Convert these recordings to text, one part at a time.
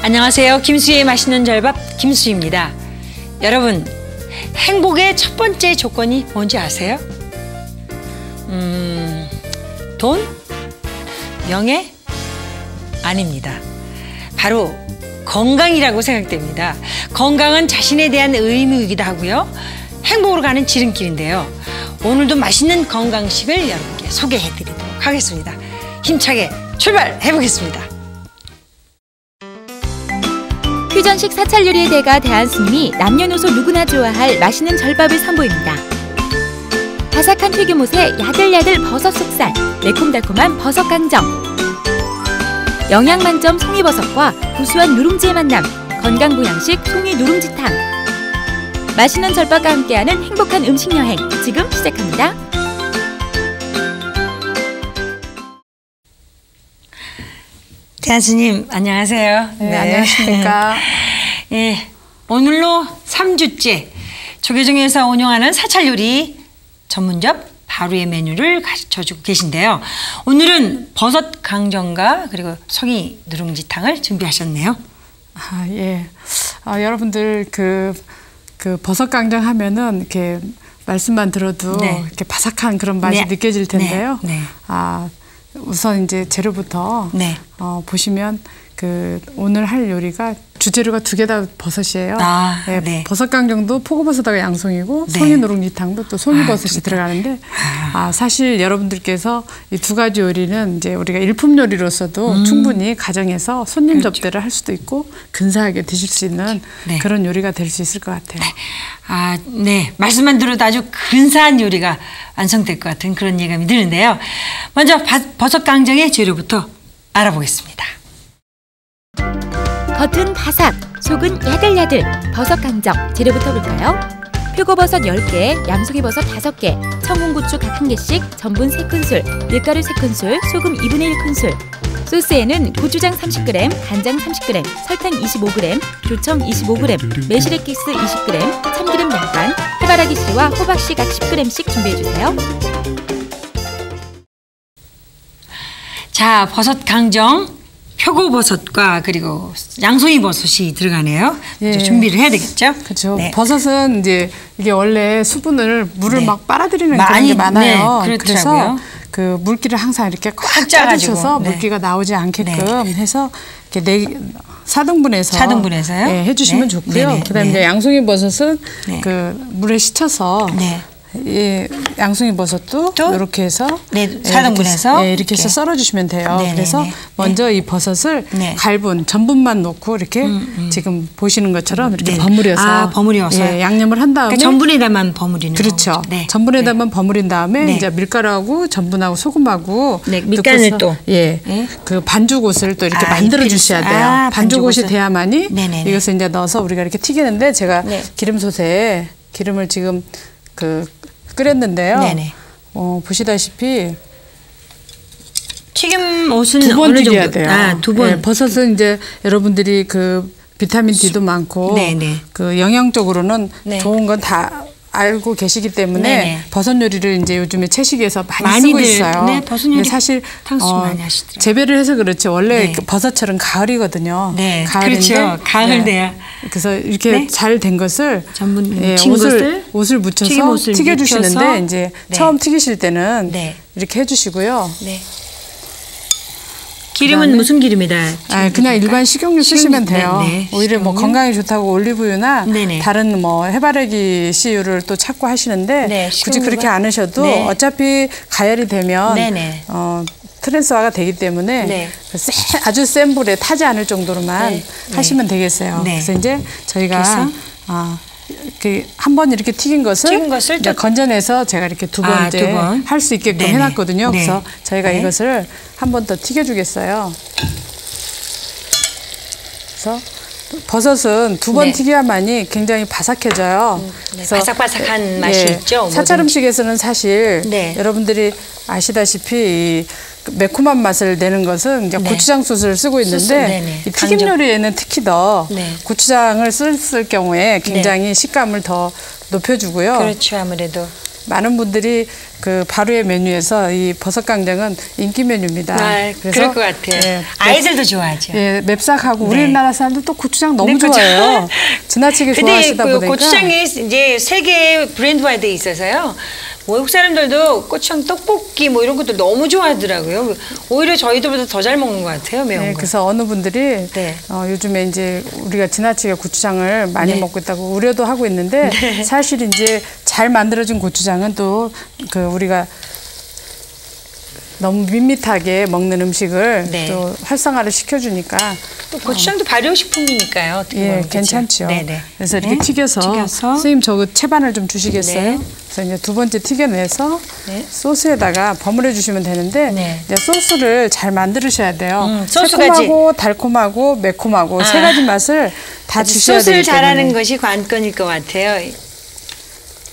안녕하세요. 김수희의 맛있는 절밥 김수희입니다. 여러분, 행복의 첫 번째 조건이 뭔지 아세요? 돈? 명예? 아닙니다. 바로 건강이라고 생각됩니다. 건강은 자신에 대한 의무이기도 하고요. 행복으로 가는 지름길인데요. 오늘도 맛있는 건강식을 여러분께 소개해드리도록 하겠습니다. 힘차게 출발해보겠습니다. 퓨전식 사찰 요리의 대가 대한스님이 남녀노소 누구나 좋아할 맛있는 절밥을 선보입니다. 바삭한 튀김옷에 야들야들 버섯 속살, 매콤달콤한 버섯 강정, 영양 만점 송이버섯과 구수한 누룽지의 만남, 건강 보양식 송이 누룽지탕. 맛있는 절밥과 함께하는 행복한 음식 여행 지금 시작합니다. 대한스님 안녕하세요. 네, 안녕하십니까. 예, 오늘로 3주째 조계종에서 운영하는 사찰 요리 전문점 바로의 메뉴를 가르쳐주고 계신데요. 오늘은 버섯 강정과 그리고 송이 누룽지탕을 준비하셨네요. 아, 예. 여러분들 그 버섯 강정 하면은 이렇게 말씀만 들어도 네. 이렇게 바삭한 그런 맛이 네. 느껴질 텐데요. 네. 네. 우선 이제 재료부터 네. 보시면 오늘 할 요리가 주재료가 2개 다 버섯이에요. 네. 네. 버섯 강정도 포고버섯하고 양송이고 네. 송이 누룽지탕도 또 송이버섯이 들어가는데 사실 여러분들께서 이 2가지 요리는 이제 우리가 일품 요리로서도 충분히 가정에서 손님 그렇죠. 접대를 할 수도 있고 근사하게 드실 수 있는 네. 그런 요리가 될 수 있을 것 같아요. 네. 말씀만 들어도 아주 근사한 요리가 완성될 것 같은 그런 예감이 드는데요. 먼저 버섯 강정의 재료부터 알아보겠습니다. 겉은 바삭, 속은 야들야들 버섯 강정 재료부터 볼까요? 표고버섯 10개, 양송이버섯 5개, 청양고추 각 1개씩, 전분 3큰술, 밀가루 3큰술, 소금 2분의 1큰술. 소스에는 고추장 30g, 간장 30g, 설탕 25g, 조청 25g, 매실액기스 20g, 참기름 약간, 해바라기 씨와 호박씨 각 10g씩 준비해주세요. 자, 버섯 강정. 표고버섯과 그리고 양송이버섯이 들어가네요. 예. 준비를 해야 되겠죠? 그렇죠. 네. 버섯은 이제 이게 원래 수분을 물을 네. 막 빨아들이는 그런 게 많아요. 네, 그래서 그렇더라고요. 그 물기를 항상 이렇게 꽉 짜가지고. 짜주셔서 네. 물기가 나오지 않게끔 해서 이렇게 4등분해서 요 해주시면 네. 좋고요. 네네. 그다음에 네. 양송이버섯은 네. 물에 식혀서 네. 양송이버섯도 또? 이렇게 해서 네, 4등분해서 이렇게 해서 썰어주시면 돼요. 네네네. 그래서 먼저 이 버섯을 네. 갈분 전분만 넣고 이렇게 지금 보시는 것처럼 이렇게 네. 버무려서 버무려서 양념을 한 다음에 그러니까 전분에다만 버무리는 그렇죠. 거죠. 네. 전분에다만 버무린 다음에 네. 이제 밀가루하고 전분하고 소금하고 네, 밑간을 또. 네. 그 반죽옷을 또 이렇게 이 만들어 주셔야 돼요. 반죽옷이 반죽옷을. 돼야만이 네네네. 이것을 이제 넣어서 우리가 이렇게 튀기는데 제가 네. 기름솥에 기름을 지금 끓였는데요. 네네. 보시다시피 튀김 옷은 2번 어느 튀겨야 정도? 돼요. 2번. 네, 버섯은 이제 여러분들이 비타민 D도 많고 네네. 영양적으로는 네. 좋은 건 다 알고 계시기 때문에 네네. 버섯 요리를 이제 요즘에 채식에서 많이 쓰고 있어요. 네, 버섯 요리 근데 사실 탕수육 많이 하시더라고요. 재배를 해서 그렇지 원래 네. 버섯철은 가을이거든요. 네, 가을인데 그렇죠. 가을 돼야. 그래서 이렇게 네. 잘 된 것을 전분 묻힌 옷을 묻혀서 튀김옷을 튀겨주시는데 묻혀서. 이제 네. 처음 튀기실 때는 네. 이렇게 해주시고요. 네. 기름은 그다음에 무슨 기름이다? 그냥 일반 식용유 쓰시면 돼요. 네. 오히려 뭐 식용유? 건강에 좋다고 올리브유나 네네. 다른 해바라기 씨유를 또 찾고 하시는데 네, 굳이 그렇게 안 하셔도 네. 어차피 가열이 되면 네네. 트랜스화가 되기 때문에 네. 아주 센 불에 타지 않을 정도로만 네. 하시면 되겠어요. 네. 그래서 이제 저희가 그래서? 한 번 이렇게 튀긴 것을 이제 건져내서 제가 이렇게 두 번째 할 수 있게끔 네네. 해놨거든요. 네. 그래서 저희가 네. 이것을 한 번 더 튀겨주겠어요. 그래서 버섯은 2번 네. 튀겨야만이 굉장히 바삭해져요. 네, 그래서 바삭바삭한 맛이 있죠. 사찰 음식에서는 사실 네. 여러분들이 아시다시피 이 매콤한 맛을 내는 것은 이제 네. 고추장 소스를 쓰고 있는데 네네. 이 튀김 강정. 요리에는 특히 더 네. 고추장을 쓸 경우에 굉장히 식감을 더 높여주고요. 그렇죠, 아무래도. 많은 분들이 그 바로의 메뉴에서 이 버섯 강정은 인기 메뉴입니다. 그럴 것 같아요. 예, 아이들도 좋아하죠. 예, 맵싹하고 네. 우리나라 사람들 또 고추장 너무 네, 그죠? 좋아해요. 지나치게 좋아하시다 근데 보니까. 고추장이 이제 세계 브랜드화돼 있어서요. 외국 사람들도 고추장 떡볶이 뭐 이런 것도 너무 좋아하더라고요. 오히려 저희들보다 더 잘 먹는 것 같아요, 매운 네, 거. 그래서 어느 분들이 네. 요즘에 이제 우리가 지나치게 고추장을 많이 네. 먹고 있다고 우려도 하고 있는데 네. 사실 이제 잘 만들어진 고추장은 또 그 우리가 너무 밋밋하게 먹는 음식을 네. 또 활성화를 시켜주니까 또 고추장도 발효식품이니까요. 어떻게 예, 보면, 괜찮죠. 그렇죠? 네네. 그래서 이렇게 네. 튀겨서 선생님 저거 채반을 좀 주시겠어요? 네. 그래서 이제 두 번째 튀겨내서 네. 소스에다가 버무려 주시면 되는데 네. 이제 소스를 잘 만드셔야 돼요. 소스까지. 새콤하고 달콤하고 매콤하고 세 가지 맛을 다 주셔야 되기 소스를 잘하는 때문에. 것이 관건일 것 같아요.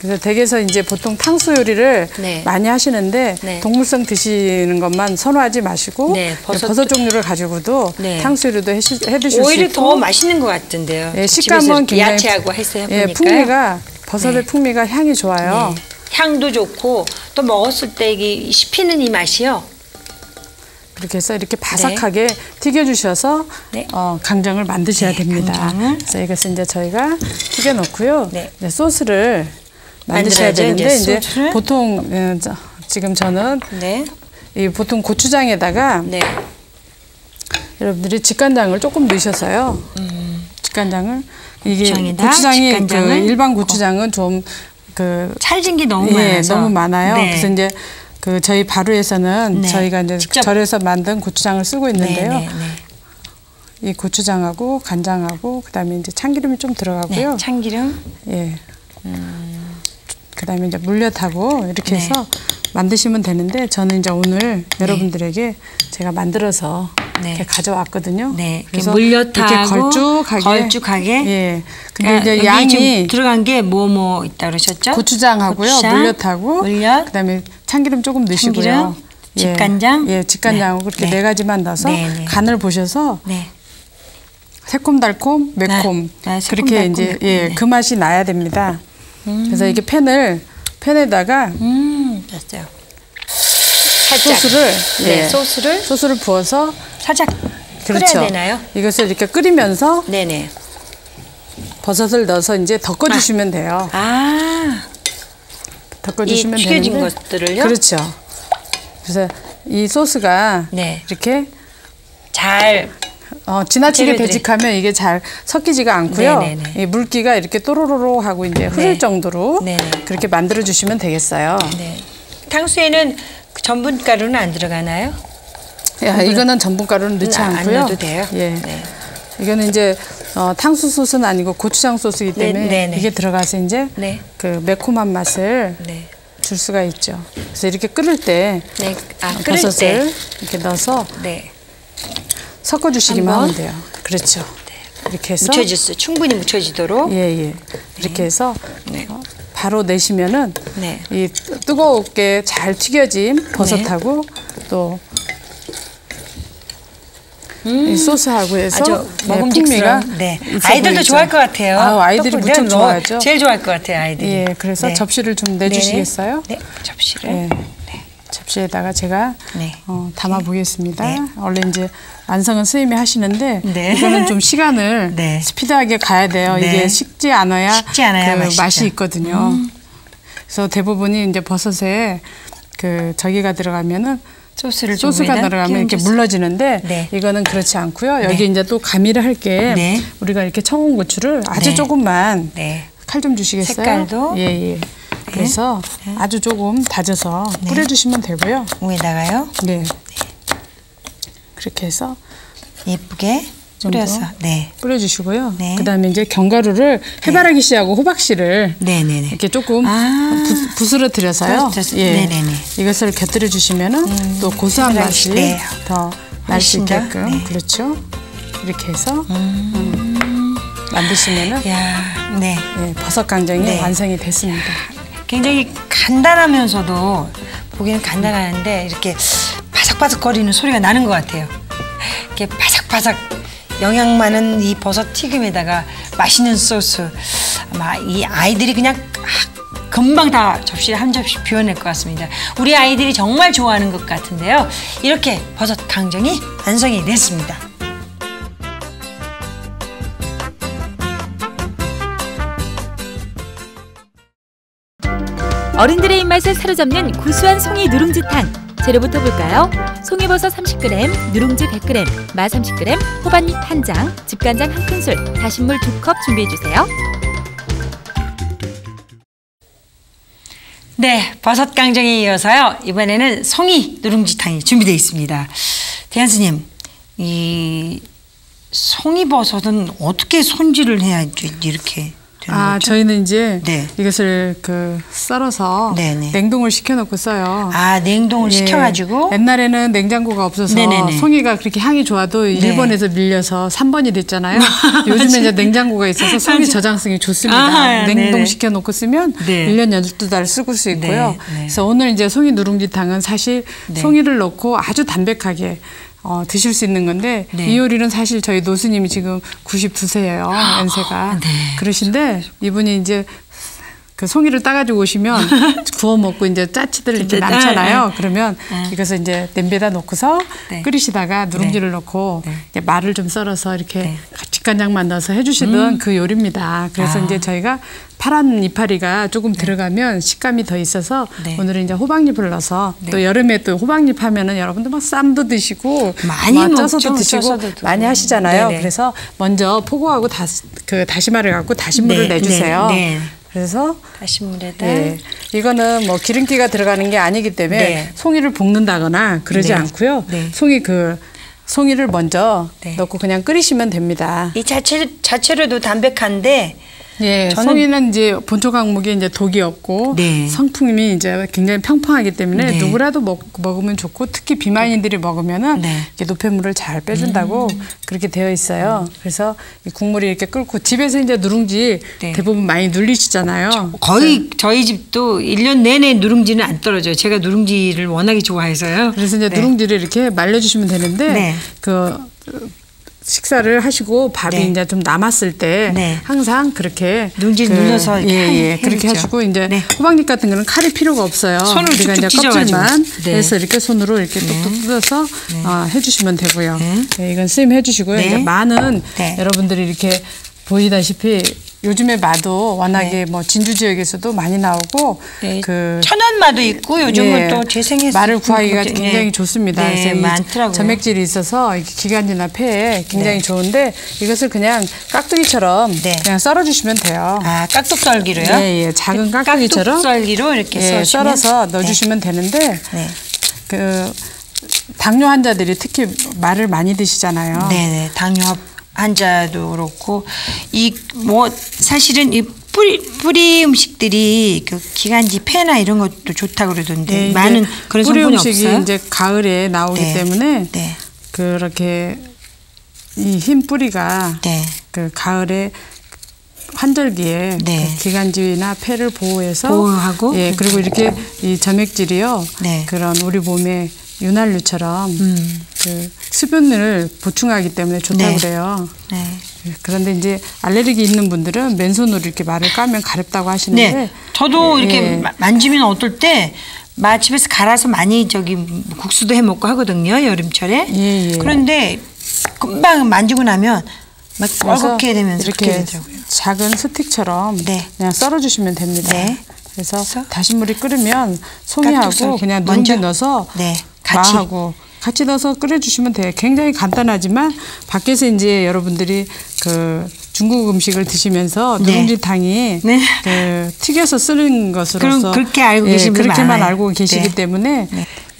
그래서 댁에서 이제 보통 탕수 요리를 네. 많이 하시는데 네. 동물성 드시는 것만 선호하지 마시고 네, 버섯 종류를 가지고도 네. 탕수 요리도 해드실 수 오히려 있고 더 맛있는 것 같은데요. 예, 집에서 식감은 이렇게 굉장히 야채하고 했어요. 예, 보니까요. 풍미가 버섯의 네. 풍미가 향이 좋아요. 네. 향도 좋고 또 먹었을 때 이게 씹히는 이 맛이요. 그렇게 해서 이렇게 바삭하게 튀겨주셔서 네. 강정을 만드셔야 네, 됩니다. 강정을. 그래서 이것을 이제 저희가 튀겨놓고요. 네. 이제 소스를 만드셔야 만들어야죠, 되는데 이제 이제 소스를. 보통 지금 저는 네. 이 보통 고추장에다가 네. 여러분들이 직간장을 조금 넣으셔서요. 직간장을 이게 고추장에다 고추장이 그 직간장을 일반 고추장은 좀 그 찰진 게 너무 예, 많아서. 너무 많아요. 네. 그래서 이제 그 저희 바로에서는 네. 저희가 이제 직접. 절여서 만든 고추장을 쓰고 있는데요. 네, 네, 네. 이 고추장하고 간장하고 그다음에 이제 참기름이 좀 들어가고요. 네, 참기름. 예. 그다음에 이제 물엿하고 이렇게 네. 해서 만드시면 되는데 저는 이제 오늘 여러분들에게 제가 만들어서 네. 이렇게 가져왔거든요. 네. 그래서 물엿하고 이렇게 걸쭉하게. 네. 예. 근데 그러니까 이제 여기 양이 지금 들어간 게 뭐 있다 그러셨죠? 고추장하고요, 고추장, 물엿하고, 물엿, 그다음에 참기름 조금 넣으시고요. 참기름, 직간장. 예, 직간장하고 그렇게 네. 네 가지만 넣어서 네, 네. 간을 보셔서 네. 새콤달콤, 매콤 네, 그렇게 새콤달콤, 이제 매콤. 예, 네. 그 맛이 나야 됩니다. 그래서 이게 팬에다가 됐어요. 살짝. 소스를 네, 예, 소스를 부어서 살짝 그렇죠. 끓여야 되나요? 이것을 이렇게 끓이면서 네네. 버섯을 넣어서 이제 덮어주시면 돼요. 아, 덮어주시면 이 튀겨진 되는데 것들을요? 그렇죠. 그래서 이 소스가 네. 이렇게 잘 지나치게 재료들이. 되직하면 이게 잘 섞이지가 않고요. 네네네. 이 물기가 이렇게 또로로로 하고 이제 흐를 네. 정도로 네네. 그렇게 만들어 주시면 되겠어요. 네. 탕수에는 전분가루는 안 들어가나요? 야, 이거는 전분가루는 넣지 안 않고요. 넣어도 돼요? 예. 네. 이거는 이제 탕수 소스는 아니고 고추장 소스이기 때문에 네네. 이게 들어가서 이제 네. 그 매콤한 맛을 네. 줄 수가 있죠. 그래서 이렇게 끓을 때 네. 아, 끓일 버섯을 때. 이렇게 넣어서 네. 섞어주시기만 한번. 하면 돼요. 그렇죠. 이렇게 해서 묻혀졌어요. 충분히 묻혀지도록. 예. 이렇게 해서 네. 바로 내시면은 네. 이 뜨겁게 잘 튀겨진 버섯하고 또 이 소스하고 해서 아주 먹음직스러운. 풍미가 네. 있어 아이들도 보이죠. 좋아할 것 같아요. 아이들이 떡볶이. 무척 네, 좋아하죠. 제일 좋아할 것 같아요, 아이들이. 예, 그래서 네. 접시를 좀 내주시겠어요? 네. 접시를. 예. 네. 접시에다가 제가 네. 담아 보겠습니다. 네. 원래 이제 완성은 선생님이 하시는데 네. 이거는 좀 시간을 네. 스피드하게 가야 돼요. 네. 이게 식지 않아야 그 맛있죠. 맛이 있거든요. 그래서 대부분이 이제 버섯에 그 저기가 들어가면은 소스가 소스가 들어가면 이렇게 물러지는데 네. 이거는 그렇지 않고요. 여기 네. 이제 또 가미를 할 게 네. 우리가 이렇게 청홍고추를 아주 네. 조금만 네. 칼 좀 주시겠어요? 색깔도? 예. 그래서 아주 조금 다져서 뿌려주시면 되고요. 위에다가요. 네. 이렇게 해서 예쁘게 뿌려서. 네. 뿌려주시고요. 네. 그다음에 이제 견과류를 해바라기 씨하고 호박 씨를 네네네. 이렇게 조금 아. 부스러뜨려서요. 예. 네네네. 이것을 곁들여 주시면은 또 고소한 해바라기 맛이 씨, 네. 더 날 수 훨씬 더, 있게끔 네. 그렇죠. 이렇게 해서 만드시면은 야, 네. 예, 버섯 강정이 네. 완성이 됐습니다. 굉장히 간단하면서도 보기는 간단한데 이렇게 바삭바삭거리는 소리가 나는 것 같아요. 이렇게 바삭바삭 영양 많은 이 버섯 튀김에다가 맛있는 소스. 아마 이 아이들이 그냥 금방 다 접시에 한 접시 비워낼 것 같습니다. 우리 아이들이 정말 좋아하는 것 같은데요. 이렇게 버섯 강정이 완성이 됐습니다. 어른들의 입맛을 사로잡는 구수한 송이 누룽지탕. 재료부터 볼까요? 송이버섯 30g, 누룽지 100g, 마 30g, 호박잎 1장, 집간장 1큰술, 다신물 2컵 준비해주세요. 네, 버섯 강정에 이어서요. 이번에는 송이 누룽지탕이 준비되어 있습니다. 대한스님, 이 송이버섯은 어떻게 손질을 해야 이렇게 되는 거죠? 저희는 이제 네. 이것을 썰어서 네네. 냉동을 시켜놓고 써요. 냉동을 시켜가지고? 옛날에는 냉장고가 없어서 네네네. 송이가 그렇게 향이 좋아도 일본에서 밀려서 3번이 됐잖아요. 요즘에 이제 냉장고가 있어서 송이 저장성이 좋습니다. 냉동 시켜놓고 쓰면 네. 1년 12달 쓰고 수 있고요. 네. 그래서 오늘 이제 송이 누룽지탕은 사실 네. 송이를 넣고 아주 담백하게 드실 수 있는 건데 네. 이 요리는 사실 저희 노수님이 지금 92세예요. 연세가. 네. 그러신데 이분이 이제 그 송이를 따가지고 오시면 구워 먹고 이제 짜치들 이렇게 네. 남잖아요. 그러면 이것을 이제 냄비에다 놓고서 네. 끓이시다가 누룽지를 넣고 네. 이제 말을 좀 썰어서 이렇게 네. 집간장만 넣어서 해주시던 그 요리입니다. 그래서 이제 저희가 파란 이파리가 조금 들어가면 식감이 더 있어서 네. 오늘은 이제 호박잎을 넣어서 또 여름에 또 호박잎 하면은 여러분들 막 쌈도 드시고 많이 막 먹죠. 쪄서도 드시고 쪄서도 많이 하시잖아요. 네네. 그래서 먼저 포고하고 다시마를 갖고 다시물을 네. 내주세요. 네. 그래서 다시물에다 이거는 뭐 기름기가 들어가는 게 아니기 때문에 네. 송이를 볶는다거나 그러지 네. 않고요. 네. 송이를 먼저 네. 넣고 그냥 끓이시면 됩니다. 이 자체로도 담백한데 예, 저는- 송이는 이제 본초 강목에 이제 독이 없고 네. 성품이 이제 굉장히 평평하기 때문에 네. 누구라도 먹으면 좋고 특히 비만인들이 먹으면은 네. 이렇게 노폐물을 잘 빼준다고 그렇게 되어 있어요. 그래서 이 국물이 이렇게 끓고 집에서 이제 누룽지 네. 대부분 많이 눌리시잖아요. 거의 저희 집도 1년 내내 누룽지는 안 떨어져요. 제가 누룽지를 워낙에 좋아해서요. 그래서 이제 네. 누룽지를 이렇게 말려주시면 되는데 네. 식사를 하시고 밥이 네. 이제 좀 남았을 때 네. 항상 그렇게 누룽지를 눌러서 이렇게 그렇게 해주죠. 하시고 이제 네. 호박잎 같은 거는 칼이 필요가 없어요. 손으로 우리가 이제 툭툭 껍질만 찢어가지고. 네. 해서 이렇게 손으로 이렇게 뚝뚝 뜯어서 해주시면 되고요. 네. 네, 이건 스님 해주시고요. 네. 이제 마는 네. 여러분들이 이렇게 보이다시피 요즘에 마도 워낙에 뭐 진주 지역에서도 많이 나오고 네. 그 천연마도 있고 요즘은 또 재생해서 말을 구하기가 네. 굉장히 좋습니다. 네, 그래서 이 많더라고요. 점액질이 있어서 이렇게 기관지나 폐에 굉장히 네. 좋은데 이것을 그냥 깍두기처럼 네. 그냥 썰어주시면 돼요. 깍둑썰기로요? 예, 작은 깍두기처럼 깍둑썰기로 이렇게 썰어서 넣어주시면 되는데 네. 그 당뇨 환자들이 특히 말을 많이 드시잖아요. 네네. 당뇨 환자도 그렇고 이 뭐 사실은 이 뿌리 음식들이 그 기관지 폐나 이런 것도 좋다고 그러던데 네, 많은 이제 그런 뿌리 성분이 음식이 없어요? 이제 가을에 나오기 네. 때문에 네. 그렇게 이 흰 뿌리가 네. 그 가을에 환절기에 네. 그 기관지나 폐를 보호해서 보호하고? 그리고 이렇게 이 점액질이요 네. 그런 우리 몸에 윤활유처럼 그 수분을 보충하기 때문에 좋다고 네. 그래요. 네. 그런데 이제 알레르기 있는 분들은 맨손으로 이렇게 말을 까면 가렵다고 하시는데 네. 저도 예, 이렇게 예. 만지면 어떨 때 집에서 갈아서 많이 국수도 해 먹고 하거든요. 여름철에. 예, 예. 그런데 금방 만지고 나면 막 그래서 뻘겋게 되면서 그렇게 이렇게 되더라고요. 작은 스틱처럼 네. 그냥 썰어주시면 됩니다. 네. 그래서 다시물이 끓으면 송이하고 깍둑썰기. 그냥 먼저? 누룽지 넣어서 네. 같이. 마하고 같이 넣어서 끓여주시면 돼요. 굉장히 간단하지만 밖에서 이제 여러분들이 그 중국 음식을 드시면서 네. 누룽지탕이 네. 그 튀겨서 쓰는 것으로서 그렇게 알고 계신 분이 그렇게만 많아요. 알고 계시기 네. 때문에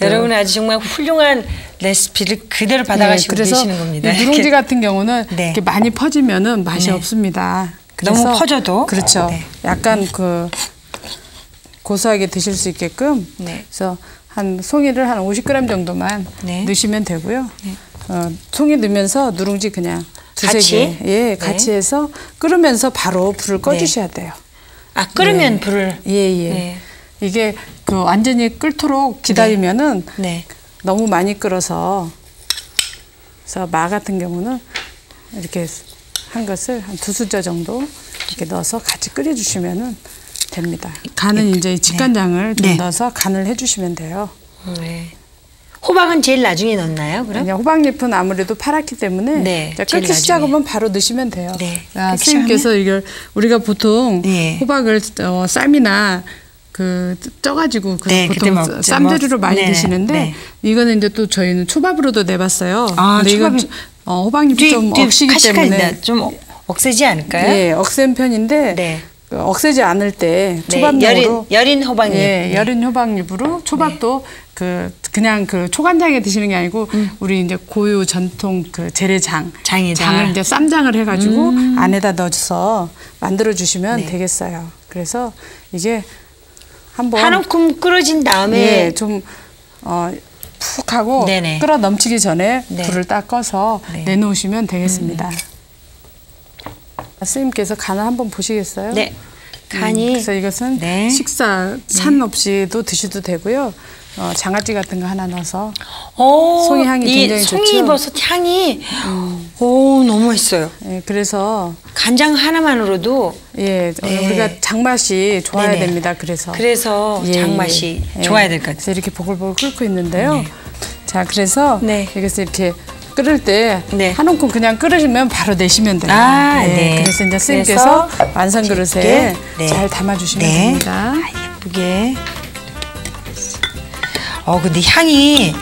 여러분 아주 정말 훌륭한 레시피를 그대로 받아가시고 그래서 계시는 겁니다. 이 누룽지 이렇게. 같은 경우는 네. 이렇게 많이 퍼지면은 맛이 네. 없습니다. 너무 그래서 퍼져도? 그렇죠. 네. 약간 그 고소하게 드실 수 있게끔 네. 그래서 한 송이를 한 50g 정도만 네. 넣으시면 되고요. 송이 넣으면서 누룽지 그냥 두세 같이? 개 같이 해서 끓으면서 바로 불을 꺼주셔야 돼요. 끓으면 불을. 예. 이게 그 완전히 끓도록 기다리면은 네. 너무 많이 끓어서 그래서 마 같은 경우는 이렇게 한 것을 한 2수저 정도 이렇게 넣어서 같이 끓여주시면은 됩니다. 간은 이제 직간장을 좀 네. 넣어서 간을 해주시면 돼요. 네. 호박은 제일 나중에 넣나요? 그럼? 그냥 호박잎은 아무래도 파랗기 때문에 네, 이제 제일 끓기 나중에. 시작하면 바로 넣으시면 돼요. 네. 선생님께서 이걸 우리가 보통 네. 호박을 쌈이나 쪄가지고 네, 그때 보통 먹죠. 쌈재료로 많이 네, 드시는데 네. 이거는 이제 또 저희는 초밥으로도 내봤어요. 아, 근데 이건 초밥이- 호박잎이 좀 억시기 때문에 좀 억세지 않을까요? 예, 억센 편인데 네. 억세지 않을 때 네, 초밥용으로 여린 호박잎. 예, 여린 호박잎으로 초밥도 그냥 초간장에 드시는 게 아니고 우리 이제 고유 전통 재래장 장에다. 장을 이제 쌈장을 해가지고 안에다 넣어서 만들어 주시면 되겠어요. 그래서 이게 한번 한 움큼 끓어진 다음에 예, 좀 푹 하고 네네. 끓어 넘치기 전에 네. 불을 딱 꺼서 네. 내놓으시면 되겠습니다. 선생님께서 간을 한번 보시겠어요? 네. 간이 그래서 이것은 네. 식사 찬 없이도 드셔도 되고요. 장아찌 같은 거 하나 넣어서 오, 송이 향이 이 굉장히 좋죠. 송이버섯 향이 오 너무 맛있어요. 예, 그래서 간장 하나만으로도 예, 네. 우리가 장맛이 좋아야 네네. 됩니다. 그래서 장맛이 예. 좋아야 될 것 같아요. 그래서 이렇게 보글보글 끓고 있는데요. 자, 그래서 네. 여기서 이렇게 끓을 때 네. 한 움큼 그냥 끓으시면 바로 내시면 돼요. 아, 네. 그래서 이제 선생님께서 그래서 완성 그릇에 이렇게, 네. 잘 담아주시면 네. 됩니다. 아, 예쁘게. 근데 향이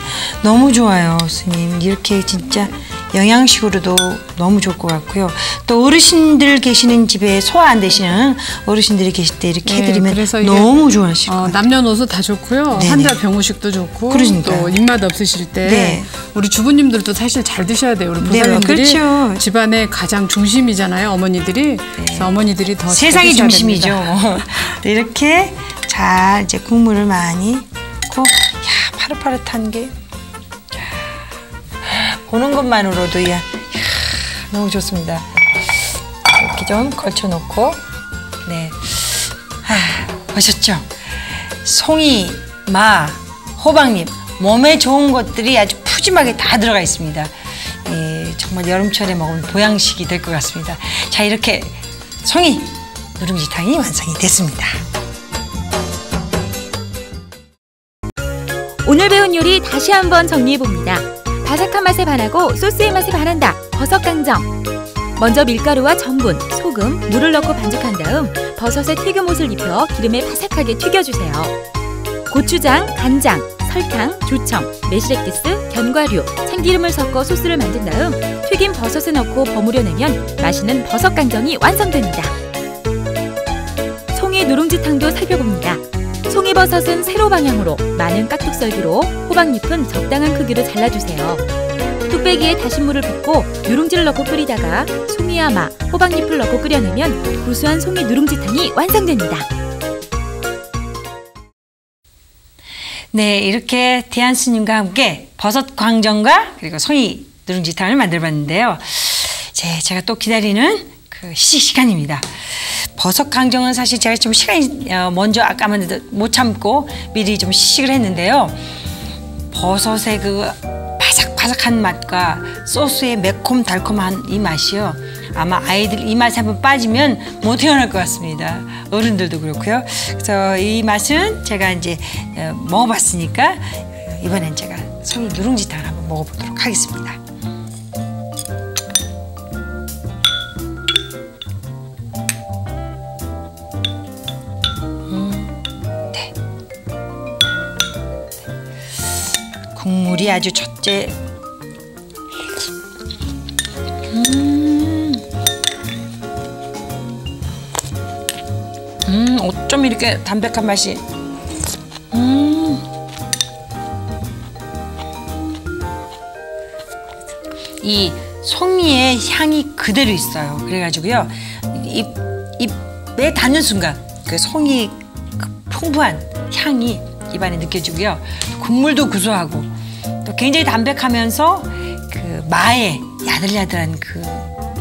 너무 좋아요, 스님. 이렇게 진짜 영양식으로도 너무 좋을 것 같고요. 또 어르신들 계시는 집에 소화 안 되시는 어르신들이 계실 때 이렇게 네, 해드리면 그래서 이게, 너무 좋아하실 것 같아요. 남녀노소 다 좋고요. 네네. 환자 병후식도 좋고 그러니까요. 또 입맛 없으실 때 네. 우리 주부님들도 사실 잘 드셔야 돼요. 우리 네, 보살님들이 그렇죠. 집안의 가장 중심이잖아요. 어머니들이. 그래서 어머니들이 더 잘 세상의 드셔야 중심이죠. 됩니다. 이렇게 잘 이제 국물을 많이 넣고, 야 파릇파릇한 게 보는 것만으로도 너무 좋습니다. 이렇게 좀 걸쳐놓고, 네, 보셨죠? 송이, 마, 호박잎, 몸에 좋은 것들이 아주 푸짐하게 다 들어가 있습니다. 정말 여름철에 먹으면 보양식이 될 것 같습니다. 자, 이렇게 송이 누룽지탕이 완성이 됐습니다. 오늘 배운 요리 다시 한번 정리해봅니다. 바삭한 맛에 반하고 소스의 맛에 반한다. 버섯강정. 먼저 밀가루와 전분, 소금, 물을 넣고 반죽한 다음 버섯에 튀김옷을 입혀 기름에 바삭하게 튀겨주세요. 고추장, 간장, 설탕, 조청, 매실액기스, 견과류, 참기름을 섞어 소스를 만든 다음 튀긴 버섯에 넣고 버무려내면 맛있는 버섯강정이 완성됩니다. 송이 누룽지탕도 살펴봅니다. 송이버섯은 세로 방향으로 많은 깍둑썰기로, 호박잎은 적당한 크기로 잘라주세요. 뚝배기에 다신 물을 붓고 누룽지를 넣고 끓이다가 송이와 마, 호박잎을 넣고 끓여내면 구수한 송이 누룽지탕이 완성됩니다. 네, 이렇게 대한스님과 함께 버섯 광정과 그리고 송이 누룽지탕을 만들어봤는데요. 제가 또 기다리는 그 시식 시간입니다. 버섯 강정은 사실 제가 좀 시간이 먼저 아까만 못 참고 미리 좀 시식을 했는데요. 버섯의 그 바삭바삭한 맛과 소스의 매콤달콤한 이 맛이요. 아마 아이들 이 맛에 한번 빠지면 못 태어날 것 같습니다. 어른들도 그렇고요. 그래서 이 맛은 제가 이제 먹어봤으니까 이번엔 제가 송이 누룽지탕을 한번 먹어보도록 하겠습니다. 네. 국물이 아주 첫째. 어쩜 이렇게 담백한 맛이. 이 송이의 향이 그대로 있어요. 그래가지고요, 입에 닿는 순간 그 송이 그 풍부한 향이 입안에 느껴지고요. 국물도 구수하고 또 굉장히 담백하면서 그 마의 야들야들한 그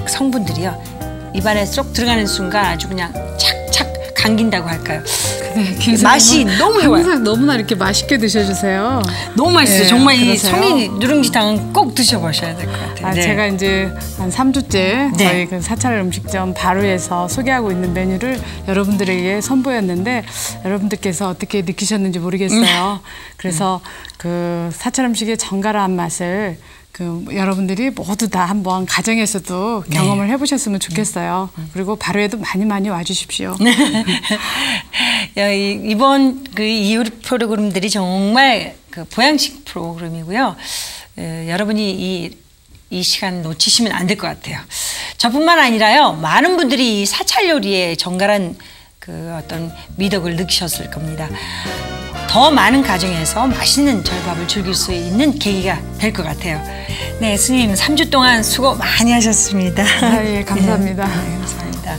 성분들이요, 입안에 쏙 들어가는 순간 아주 그냥 착착 감긴다고 할까요? 맛이 너무 좋아요. 항상 너무나 이렇게 맛있게 드셔주세요. 너무 맛있어요. 네, 정말 이 그러세요? 송이 누룽지탕은 꼭 드셔보셔야 될 것 같아요. 네. 제가 이제 한 3주째 네. 저희 그 사찰 음식점 바로에서 소개하고 있는 메뉴를 여러분들에게 선보였는데 여러분들께서 어떻게 느끼셨는지 모르겠어요. 그래서 그 사찰 음식의 정갈한 맛을 여러분들이 모두 다 한번 가정에서도 경험을 해보셨으면 좋겠어요. 그리고 바로에도 많이 와주십시오. 이번 이 요리 프로그램들이 정말 보양식 프로그램이고요. 여러분이 이 시간 놓치시면 안 될 것 같아요. 저뿐만 아니라요, 많은 분들이 이 사찰 요리의 정갈한 어떤 미덕을 느끼셨을 겁니다. 더 많은 가정에서 맛있는 절밥을 즐길 수 있는 계기가 될 것 같아요. 네, 스님 3주 동안 수고 많이 하셨습니다. 예, 감사합니다. 네, 감사합니다.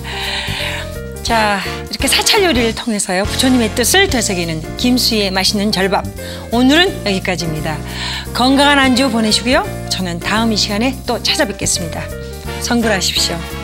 자, 이렇게 사찰 요리를 통해서요, 부처님의 뜻을 되새기는 김수희의 맛있는 절밥. 오늘은 여기까지입니다. 건강한 안주 보내시고요. 저는 다음 이 시간에 또 찾아뵙겠습니다. 성불하십시오.